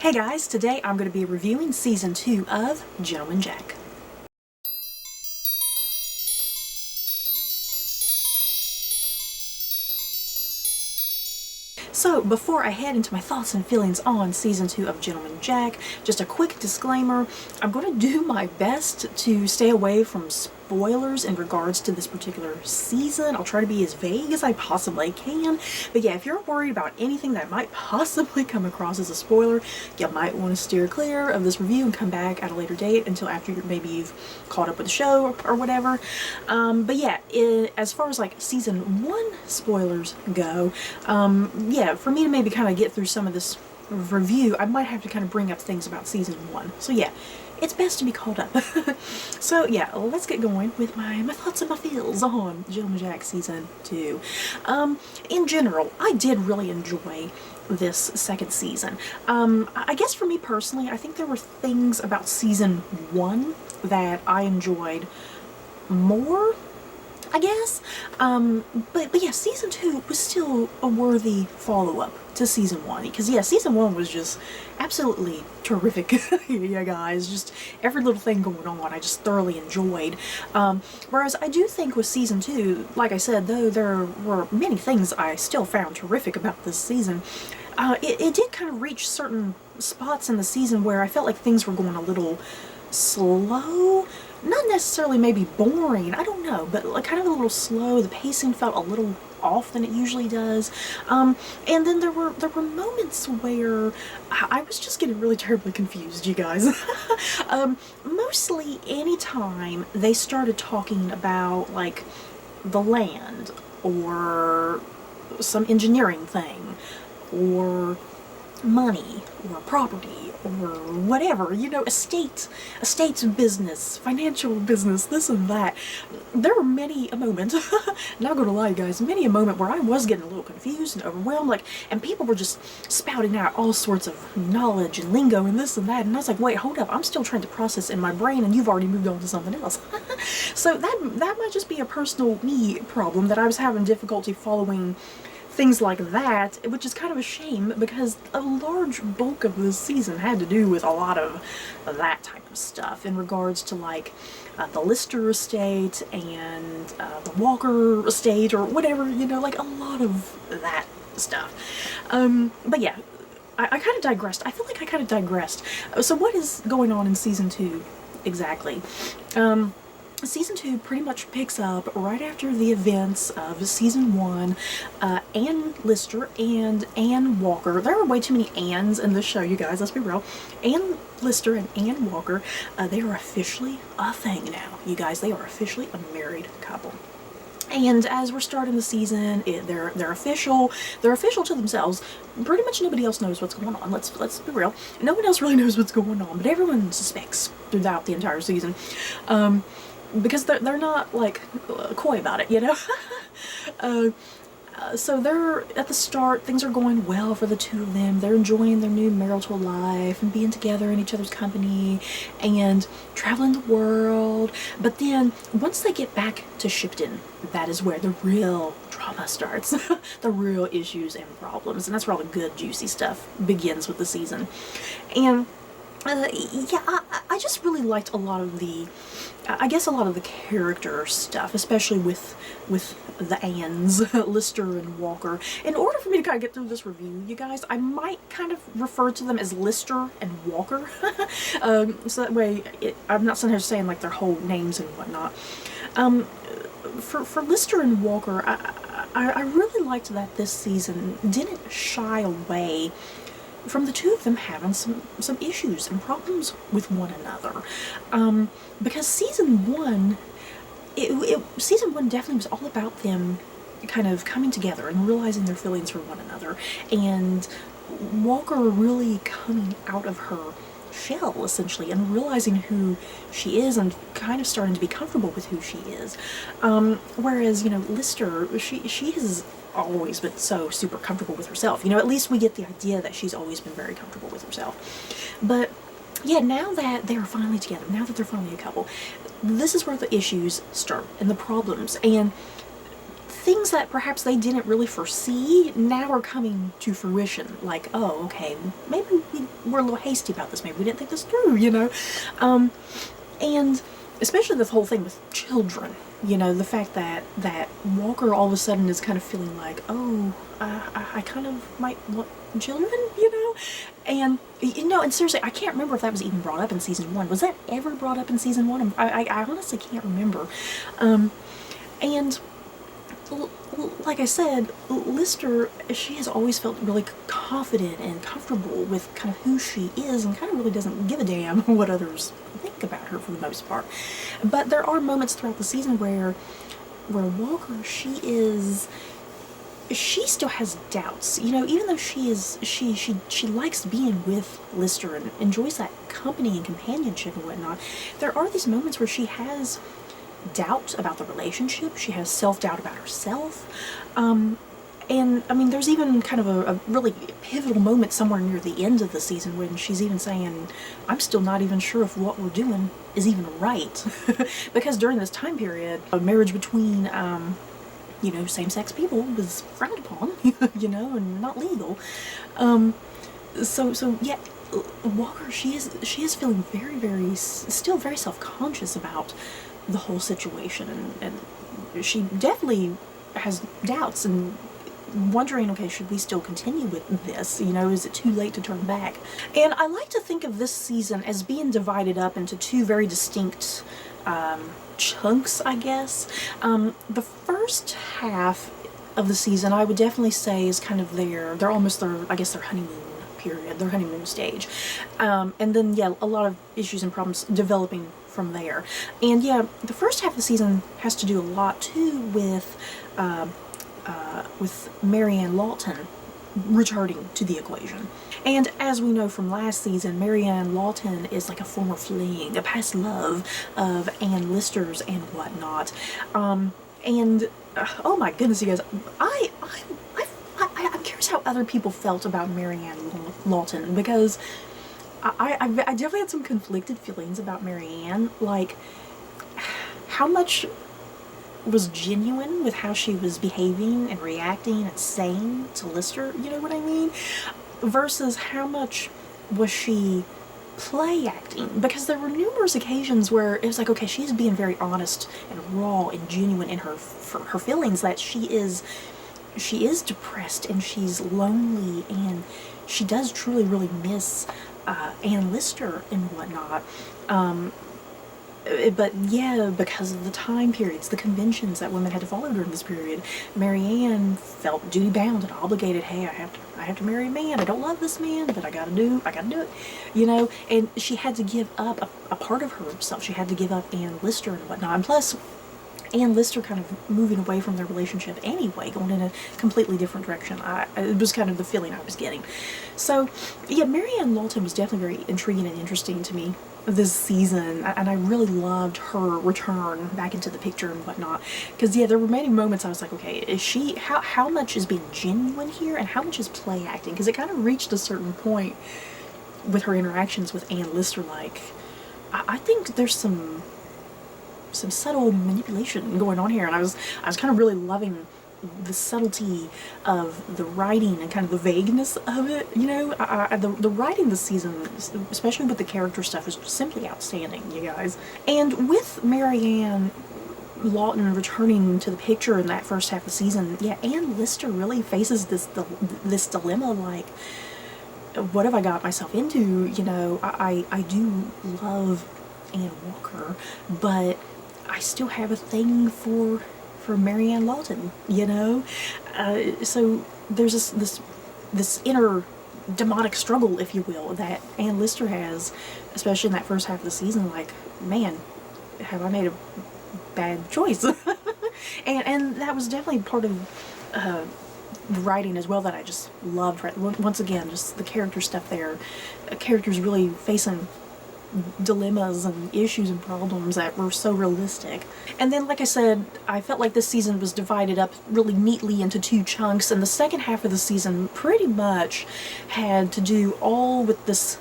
Hey guys, today I'm going to be reviewing Season 2 of Gentleman Jack. So, before I head into my thoughts and feelings on Season 2 of Gentleman Jack, just a quick disclaimer, I'm going to do my best to stay away from spoilers in regards to this particular season. I'll try to be as vague as I possibly can, but yeah, if you're worried about anything that might possibly come across as a spoiler, you might want to steer clear of this review and come back at a later date until after maybe you've caught up with the show or whatever. But yeah, as far as like Season 1 spoilers go, yeah, for me to maybe kind of get through some of this review, I might have to kind of bring up things about Season 1. So yeah, it's best to be caught up. So yeah, let's get going with my thoughts and my feels on Gentleman Jack Season 2. In general, I did really enjoy this second season. I guess for me personally, I think there were things about Season 1 that I enjoyed more, I guess. But yeah, Season 2 was still a worthy follow-up to Season 1. Because yeah, Season 1 was just absolutely terrific. Yeah, guys, just every little thing going on, I just thoroughly enjoyed. Whereas I do think with Season 2, like I said, though there were many things I still found terrific about this season, it did kind of reach certain spots in the season where I felt like things were going a little slow. Not necessarily maybe boring, I don't know, but like kind of a little slow. The pacing felt a little off than it usually does. And then there were moments where I was just getting really terribly confused, you guys. Mostly anytime they started talking about like the land or some engineering thing or money or property or whatever, you know, estates business, financial business, this and that. There were many a moment, not gonna lie guys, many a moment where I was getting a little confused and overwhelmed, like, and people were just spouting out all sorts of knowledge and lingo and this and that, and I was like, wait, hold up, I'm still trying to process in my brain and you've already moved on to something else. So that might just be a personal me problem, that I was having difficulty following things like that, which is kind of a shame because a large bulk of this season had to do with a lot of that type of stuff in regards to like the Lister estate and the Walker estate or whatever, you know, like a lot of that stuff. But yeah, I kind of digressed. I feel like I kind of digressed. So what is going on in Season 2 exactly? Season 2 pretty much picks up right after the events of Season 1. Ann Lister and Ann Walker. There are way too many Anns in this show, you guys, let's be real. Ann Lister and Ann Walker, they are officially a thing now, you guys. They are officially a married couple. And as we're starting the season, they're official. They're official to themselves. Pretty much nobody else knows what's going on. Let's be real. No one else really knows what's going on, but everyone suspects throughout the entire season. Because they're not like coy about it, you know. So they're at the start, things are going well for the two of them. They're enjoying their new marital life and being together in each other's company and traveling the world. But then once they get back to Shipton, that is where the real drama starts. The real issues and problems, and that's where all the good juicy stuff begins with the season. And yeah, I just really liked a lot of the, I guess a lot of the character stuff, especially with the Anns, Lister and Walker. In order for me to kind of get through this review, you guys, I might kind of refer to them as Lister and Walker. So that way, I'm not sometimes saying like their whole names and whatnot. For Lister and Walker, I really liked that this season didn't shy away from the two of them having some issues and problems with one another. Because Season 1, Season 1 definitely was all about them kind of coming together and realizing their feelings for one another, and Walker really coming out of her shell, essentially, and realizing who she is and kind of starting to be comfortable with who she is. Whereas, you know, Lister, she has always been so super comfortable with herself. You know, at least we get the idea that she's always been very comfortable with herself. But yeah, now that they're finally together, now that they're finally a couple, this is where the issues start and the problems. And things that perhaps they didn't really foresee now are coming to fruition. Like, oh, okay, maybe we were a little hasty about this. Maybe we didn't think this through, you know? And especially this whole thing with children, you know, the fact that Walker all of a sudden is kind of feeling like, oh, I kind of might want children, you know? And, you know, and seriously, I can't remember if that was even brought up in season 1. Was that ever brought up in season 1? I honestly can't remember. And like I said, Lister, she has always felt really confident and comfortable with kind of who she is, and kind of really doesn't give a damn what others think about her for the most part. But there are moments throughout the season where Walker, she still has doubts, you know, even though she likes being with Lister and enjoys that company and companionship and whatnot. There are these moments where she has doubt about the relationship. She has self-doubt about herself. And I mean, there's even kind of a really pivotal moment somewhere near the end of the season when she's even saying, I'm still not even sure if what we're doing is even right. Because during this time period, a marriage between, you know, same-sex people was frowned upon, you know, and not legal. So yeah, Walker, she is feeling still very self-conscious about the whole situation, and she definitely has doubts and wondering, okay, should we still continue with this? You know, is it too late to turn back? And I like to think of this season as being divided up into two very distinct chunks, I guess. The first half of the season, I would definitely say, is kind of their honeymoon period, their honeymoon stage. And then, yeah, a lot of issues and problems developing from there. And yeah, the first half of the season has to do a lot too with Marianne Lawton returning to the equation. And as we know from last season, Marianne Lawton is like a former fling, a past love of Ann Lister's and whatnot. And oh my goodness, you guys, I'm curious how other people felt about Marianne Lawton, because I definitely had some conflicted feelings about Marianne. Like, how much was genuine with how she was behaving and reacting and saying to Lister, you know what I mean? Versus how much was she play acting? Because there were numerous occasions where it was like, okay, she's being very honest and raw and genuine in her feelings, that she is depressed and she's lonely, and she does truly really miss Ann Lister and whatnot. But yeah, because of the time periods, the conventions that women had to follow during this period, Marianne felt duty-bound and obligated. Hey, I have to marry a man. I don't love this man, but I gotta do it, you know. And she had to give up a part of herself. She had to give up Ann Lister and whatnot. And plus, Ann Lister kind of moving away from their relationship anyway, going in a completely different direction. It was kind of the feeling I was getting. So yeah, Marianne Lawton was definitely very intriguing and interesting to me this season, and I really loved her return back into the picture and whatnot. Because yeah, there were many moments I was like, okay, is she, how much is being genuine here and how much is play acting? Because it kind of reached a certain point with her interactions with Ann Lister. Like, I think there's some subtle manipulation going on here, and I was kind of really loving the subtlety of the writing and kind of the vagueness of it, you know. The writing this season, especially with the character stuff, is simply outstanding, you guys. And with Marianne Lawton returning to the picture in that first half of the season, yeah, Ann Lister really faces this dilemma, like, what have I got myself into? You know, I do love Ann Walker, but I still have a thing for Marianne Lawton, you know? So there's this inner demonic struggle, if you will, that Ann Lister has, especially in that first half of the season. Like, man, have I made a bad choice? and that was definitely part of the writing as well that I just loved. Once again, just the character stuff there. Characters really facing dilemmas and issues and problems that were so realistic. And then, like I said, I felt like this season was divided up really neatly into two chunks, and the second half of the season pretty much had to do all with this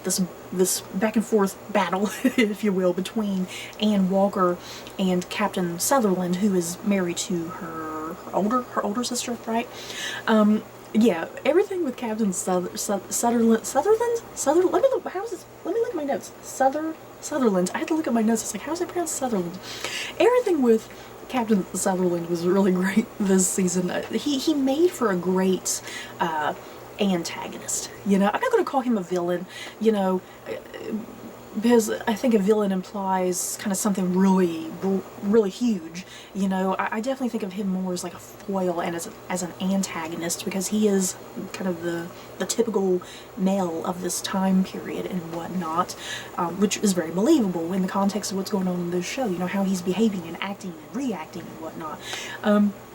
back and forth battle, if you will, between Ann Walker and Captain Sutherland, who is married to her older sister, right? Yeah, everything with Captain Sutherland. Let me look. Let me look at my notes. Sutherland. I had to look at my notes. It's like, how's it pronounced Sutherland? Everything with Captain Sutherland was really great this season. He made for a great antagonist. You know, I'm not going to call him a villain. You know, because I think a villain implies kind of something really huge. You know, I definitely think of him more as like a foil and as an antagonist, because he is kind of the typical male of this time period and whatnot, which is very believable in the context of what's going on in this show. You know, how he's behaving and acting and reacting and whatnot.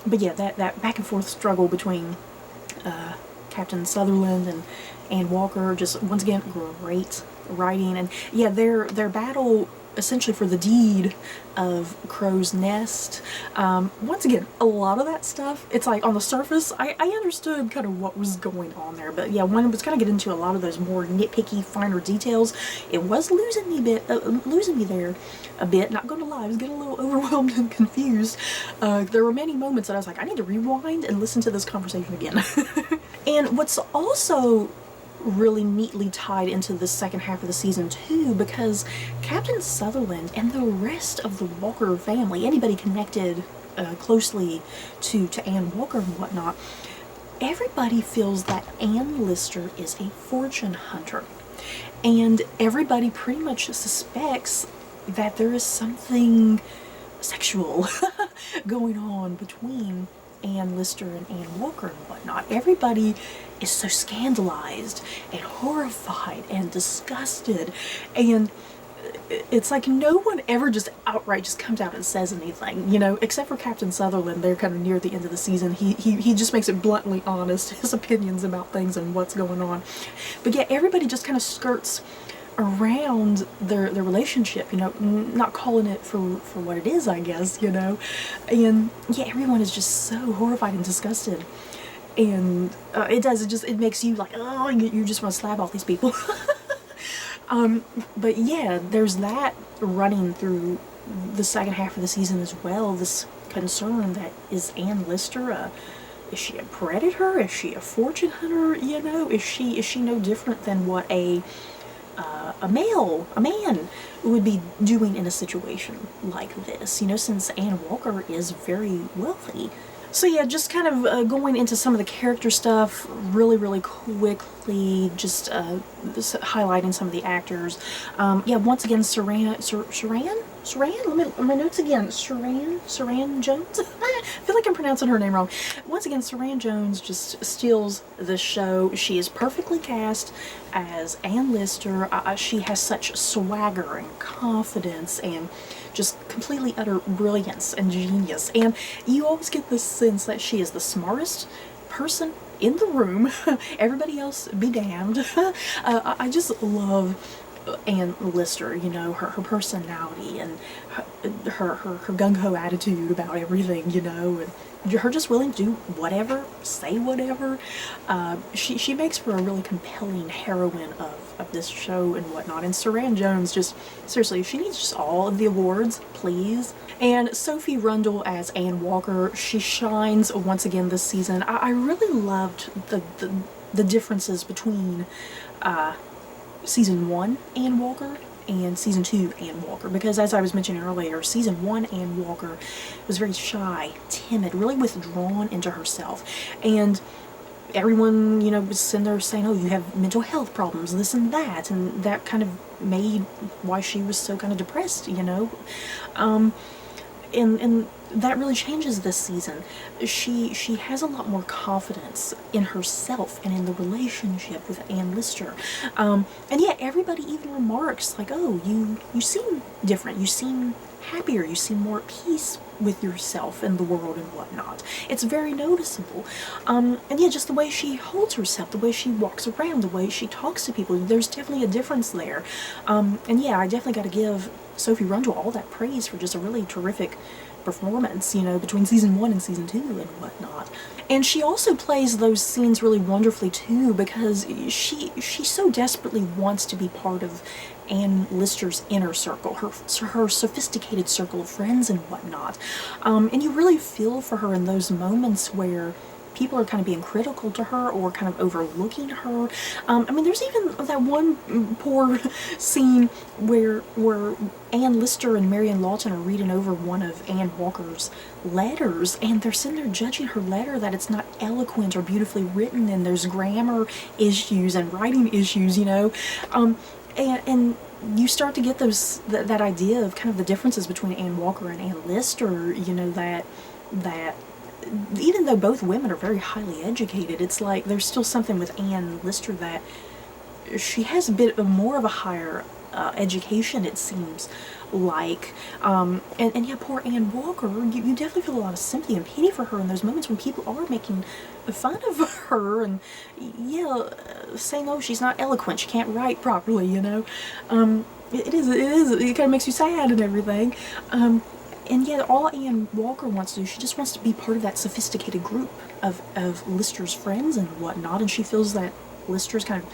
But yeah, that back and forth struggle between Captain Sutherland and Anne Walker, just once again great writing. And yeah, their battle essentially for the deed of Crow's Nest, once again, a lot of that stuff, it's like on the surface I understood kind of what was going on there, but yeah, when it was kind of get into a lot of those more nitpicky finer details, it was losing me there a bit. Not gonna lie, I was getting a little overwhelmed and confused. There were many moments that I was like, I need to rewind and listen to this conversation again. And what's also really neatly tied into the second half of the season too, because Captain Sutherland and the rest of the Walker family, anybody connected closely to Anne Walker and whatnot, everybody feels that Anne Lister is a fortune hunter, and everybody pretty much suspects that there is something sexual going on between Anne Lister and Anne Walker and whatnot. Everybody is so scandalized and horrified and disgusted, and it's like no one ever just outright just comes out and says anything, you know, except for Captain Sutherland. They're kind of near the end of the season. He just makes it bluntly honest, his opinions about things and what's going on. But yeah, everybody just kind of skirts around their relationship, you know, not calling it for what it is, I guess, you know. And yeah, everyone is just so horrified and disgusted, and it makes you like, oh, you just want to slap all these people. But yeah, there's that running through the second half of the season as well, this concern that, is Anne Lister is she a predator? Is she a fortune hunter? You know, is she no different than what a man would be doing in a situation like this, you know, since Anne Walker is very wealthy. So yeah, just kind of going into some of the character stuff really quickly, just highlighting some of the actors. Yeah, once again, Suranne? My notes again. Suranne Jones? I feel like I'm pronouncing her name wrong. Once again, Suranne Jones just steals the show. She is perfectly cast as Anne Lister. She has such swagger and confidence and just completely utter brilliance and genius. And you always get this sense that she is the smartest person in the room. Everybody else be damned. I just love Anne Lister, you know, her personality and her gung-ho attitude about everything, you know, and her just willing to do whatever, say whatever. She makes for a really compelling heroine of this show and whatnot. And Suranne Jones, just seriously, she needs just all of the awards, please. And Sophie Rundle as Anne Walker, she shines once again this season. I really loved the differences between season 1 Anne Walker and season 2 Anne Walker, because as I was mentioning earlier, season 1 Anne Walker was very shy, timid, really withdrawn into herself, and everyone, you know, was sitting there saying, oh, you have mental health problems, this and that kind of made why she was so kind of depressed, you know. And that really changes this season. She has a lot more confidence in herself and in the relationship with Anne Lister. And yeah, everybody even remarks like, oh, you seem different, you seem happier, you seem more at peace with yourself and the world and whatnot. It's very noticeable. And yeah, just the way she holds herself, the way she walks around, the way she talks to people, there's definitely a difference there. And yeah, I definitely got to give Sophie Rundle all that praise for just a really terrific performance, you know, between season 1 and season 2 and whatnot. And she also plays those scenes really wonderfully too, because she so desperately wants to be part of Anne Lister's inner circle, her sophisticated circle of friends and whatnot. And you really feel for her in those moments where people are kind of being critical to her or kind of overlooking her. I mean, there's even that one poor scene where Anne Lister and Marion Lawton are reading over one of Anne Walker's letters, and they're sitting there judging her letter that it's not eloquent or beautifully written, and there's grammar issues and writing issues, you know. And you start to get that idea of kind of the differences between Anne Walker and Anne Lister, you know, that even though both women are very highly educated, it's like there's still something with Anne Lister that she has a bit of more of a higher education, it seems like. And yeah, poor Anne Walker, you definitely feel a lot of sympathy and pity for her in those moments when people are making fun of her and, yeah, saying, oh, she's not eloquent, she can't write properly, you know. It kind of makes you sad and everything. And yet all Anne Walker wants to do, she just wants to be part of that sophisticated group of Lister's friends and whatnot, and she feels that Lister's kind of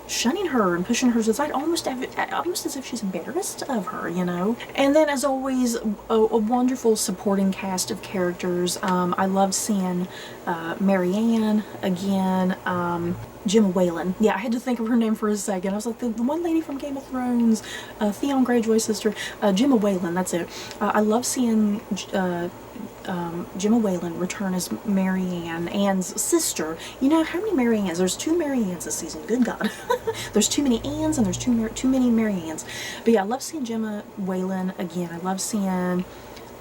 shunning her and pushing her to the side, almost as if she's embarrassed of her, you know. And then, as always, a wonderful supporting cast of characters. I loved seeing Marianne again, Gemma Whalen. Yeah, I had to think of her name for a second. I was like, the one lady from Game of Thrones, Theon Greyjoy's sister, Gemma Whalen, that's it. I love seeing Gemma Whalen return as Marianne, Anne's sister. You know, how many Mariannes? There's 2 Mariannes this season, good God. There's too many Annes and there's too many Mariannes. But yeah, I love seeing Gemma Whalen again. I love seeing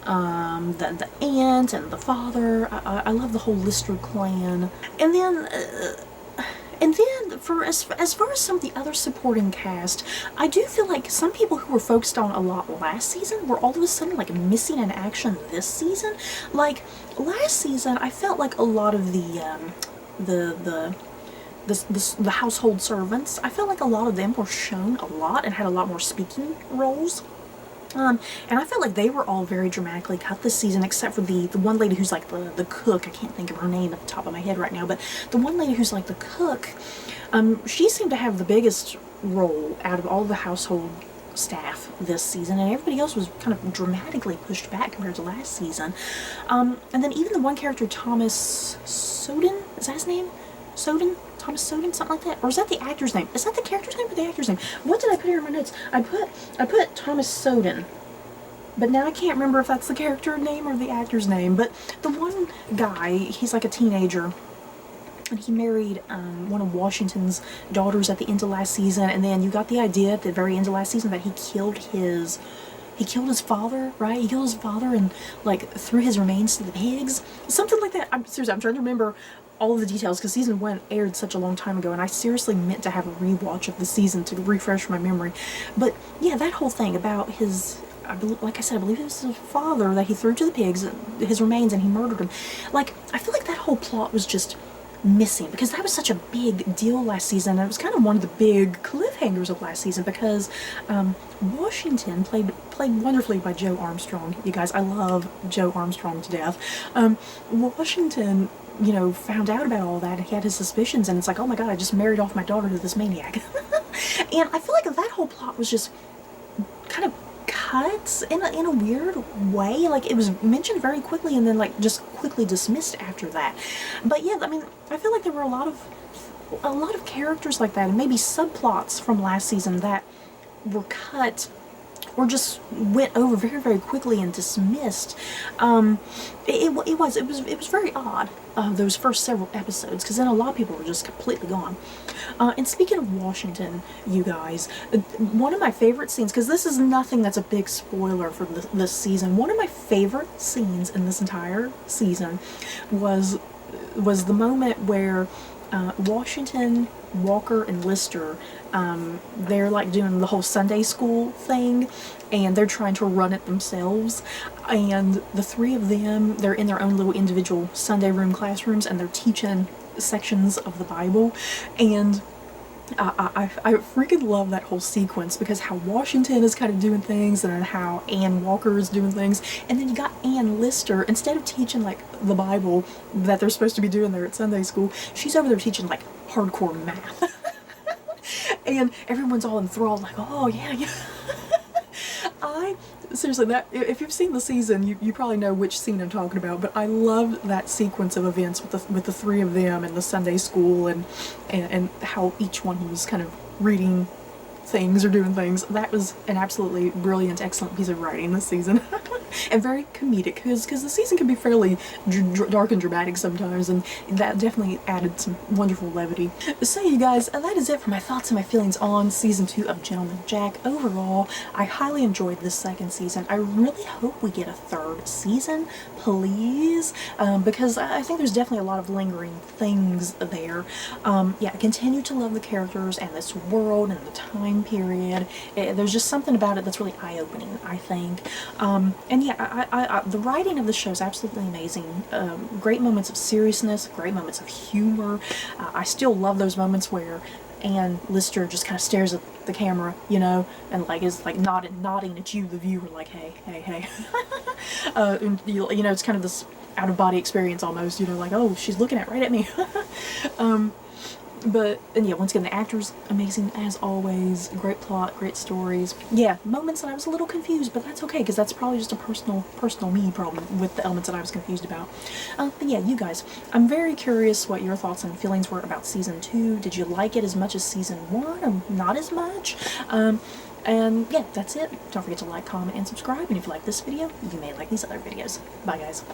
the aunt and the father. I love the whole Lister clan. And then for as far as some of the other supporting cast, I do feel like some people who were focused on a lot last season were all of a sudden like missing in action this season. Like last season, I felt like a lot of the household servants, I felt like a lot of them were shown a lot and had a lot more speaking roles. And I felt like they were all very dramatically cut this season, except for the one lady who's like the cook. I can't think of her name at the top of my head right now, but the one lady who's like the cook, she seemed to have the biggest role out of all the household staff this season, and everybody else was kind of dramatically pushed back compared to last season. And then even the one character, Thomas Soden, is that his name? Thomas Soden, something like that? Or is that the actor's name? Is that the character's name or the actor's name? What did I put here in my notes? I put Thomas Soden, but now I can't remember if that's the character name or the actor's name. But the one guy, he's like a teenager, and he married one of Washington's daughters at the end of last season, and then you got the idea at the very end of last season that he killed his father, right? He killed his father and like threw his remains to the pigs, something like that. I'm trying to remember all of the details because season 1 aired such a long time ago, and I seriously meant to have a rewatch of the season to refresh my memory. But yeah, that whole thing about his, like I said, I believe it was his father that he threw to the pigs, his remains, and he murdered him. Like, I feel like that whole plot was just missing because that was such a big deal last season, and it was kind of one of the big cliffhangers of last season because Washington, played wonderfully by Joe Armstrong. You guys, I love Joe Armstrong to death. Washington, you know, found out about all that, and he had his suspicions, and it's like, oh my god, I just married off my daughter to this maniac. And I feel like that whole plot was just kind of cut in a weird way. Like, it was mentioned very quickly and then like just quickly dismissed after that. But yeah, I mean, I feel like there were a lot of characters like that, and maybe subplots from last season that were cut or just went over very, very quickly and dismissed. It was very odd, those first several episodes, because then a lot of people were just completely gone. And speaking of Washington, you guys, one of my favorite scenes, because this is nothing that's a big spoiler for this season, one of my favorite scenes in this entire season was the moment where Washington, Walker, and Lister, they're like doing the whole Sunday school thing, and they're trying to run it themselves, and the 3 of them, they're in their own little individual Sunday room classrooms, and they're teaching sections of the Bible, and I freaking love that whole sequence, because how Washington is kind of doing things and then how Ann Walker is doing things, and then you got Ann Lister, instead of teaching like the Bible that they're supposed to be doing there at Sunday school, she's over there teaching like hardcore math. And everyone's all enthralled like, oh yeah, yeah. I seriously, that if you've seen the season, you probably know which scene I'm talking about. But I loved that sequence of events with the three of them and the Sunday school, and how each one was kind of reading things or doing things. That was an absolutely brilliant, excellent piece of writing this season. And very comedic, because the season can be fairly dark and dramatic sometimes, and that definitely added some wonderful levity. So you guys, that is it for my thoughts and my feelings on season 2 of Gentleman Jack. Overall, I highly enjoyed this second season. I really hope we get a third season, please, because I think there's definitely a lot of lingering things there. Yeah, I continue to love the characters and this world and the time period. There's just something about it that's really eye-opening, I think. And yeah, the writing of the show is absolutely amazing. Great moments of seriousness, great moments of humor. I still love those moments where Ann Lister just kind of stares at the camera, you know, and like is like nodding at you, the viewer, like, hey, hey, hey. And you know, it's kind of this out-of-body experience almost, you know, like, oh, she's looking right at me. And yeah, once again, the actors amazing as always. Great plot, great stories. Yeah, moments that I was a little confused, but that's okay, because that's probably just a personal me problem with the elements that I was confused about. But yeah, you guys, I'm very curious what your thoughts and feelings were about season 2. Did you like it as much as season 1, or not as much? And yeah, that's it. Don't forget to like, comment, and subscribe. And if you like this video, you may like these other videos. Bye, guys.